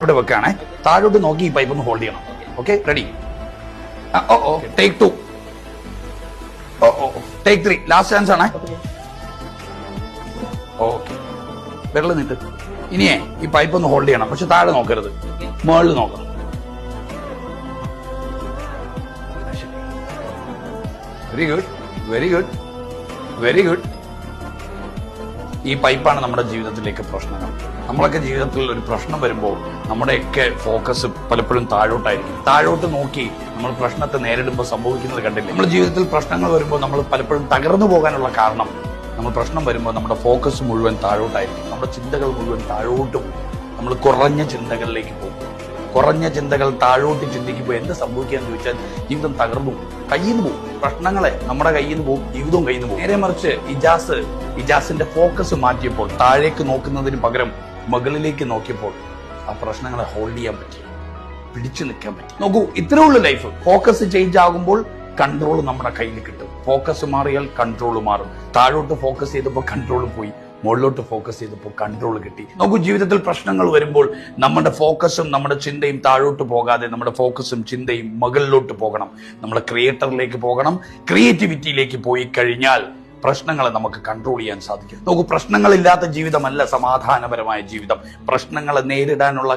ഇവിടെ വെക്കാണേ. താഴോട്ട് നോക്കി ഈ പൈപ്പ് ഒന്ന് ഹോൾഡ് ചെയ്യണം. Okay, ready? Take 2, take 3, last chance ആണേ. ഓക്കെ, വിരൽ നീട്ട്. ഇനിയേ ഈ പൈപ്പ് ഒന്ന് ഹോൾഡ് ചെയ്യണം, പക്ഷെ താഴെ നോക്കരുത്, മുകളിൽ നോക്കണം. Very good, very good, very good. ഈ പൈപ്പാണ് നമ്മുടെ ജീവിതത്തിലേക്ക് പ്രശ്നങ്ങൾ. നമ്മളൊക്കെ ജീവിതത്തിൽ ഒരു പ്രശ്നം വരുമ്പോൾ നമ്മുടെയൊക്കെ ഫോക്കസ് പലപ്പോഴും താഴോട്ടായിരിക്കും. താഴോട്ട് നോക്കി നമ്മൾ പ്രശ്നത്തെ നേരിടുമ്പോൾ സംഭവിക്കുന്നത് കണ്ടില്ലേ? നമ്മുടെ ജീവിതത്തിൽ പ്രശ്നങ്ങൾ വരുമ്പോൾ നമ്മൾ പലപ്പോഴും തകർന്നു പോകാനുള്ള കാരണം, നമ്മൾ പ്രശ്നം വരുമ്പോൾ നമ്മുടെ ഫോക്കസ് മുഴുവൻ താഴോട്ടായിരിക്കും. നമ്മുടെ ചിന്തകൾ മുഴുവൻ താഴോട്ട് പോകും. നമ്മൾ കുറഞ്ഞ ചിന്തകളിലേക്ക് പോകും. കുറഞ്ഞ ചിന്തകൾ താഴോട്ട് ചിന്തിക്കുമ്പോൾ എന്ത് സംഭവിക്കാന്ന് ചോദിച്ചാൽ ജീവിതം തകർന്നു പോകും, കയ്യിൽ നിന്ന് പോകും. പ്രശ്നങ്ങളെ നമ്മുടെ കയ്യിൽ നിന്ന് പോകും, ജീവിതവും കയ്യിൽ നിന്ന് പോകും. നേരെ മറിച്ച് ഇജാസിന്റെ ഫോക്കസ് മാറ്റിയപ്പോൾ, താഴേക്ക് നോക്കുന്നതിന് പകരം മുകളിലേക്ക് നോക്കിയപ്പോൾ ആ പ്രശ്നങ്ങളെ ഹോൾഡ് ചെയ്യാൻ പറ്റി, പിടിച്ചു നിൽക്കാൻ പറ്റി. നോക്കൂ, ഇത്രേ ഉള്ളൂ ലൈഫ്. ഫോക്കസ് ചേഞ്ച് ആകുമ്പോൾ കൺട്രോൾ നമ്മുടെ കയ്യിൽ കിട്ടും. ഫോക്കസ് മാറിയാൽ കൺട്രോൾ മാറും. താഴോട്ട് ഫോക്കസ് ചെയ്തപ്പോൾ കൺട്രോൾ പോയി, മുകളിലോട്ട് ഫോക്കസ് ചെയ്തപ്പോൾ കൺട്രോൾ കിട്ടി. നോക്കൂ, ജീവിതത്തിൽ പ്രശ്നങ്ങൾ വരുമ്പോൾ നമ്മുടെ ഫോക്കസും നമ്മുടെ ചിന്തയും താഴോട്ട് പോകാതെ നമ്മുടെ ഫോക്കസും ചിന്തയും മുകളിലോട്ട് പോകണം. നമ്മുടെ ക്രിയേറ്ററിലേക്ക് പോകണം. ക്രിയേറ്റിവിറ്റിയിലേക്ക് പോയി കഴിഞ്ഞാൽ പ്രശ്നങ്ങളെ നമുക്ക് കൺട്രോൾ ചെയ്യാൻ സാധിക്കും. നോക്കൂ, പ്രശ്നങ്ങളില്ലാത്ത ജീവിതമല്ല സമാധാനപരമായ ജീവിതം. പ്രശ്നങ്ങളെ നേരിടാനുള്ള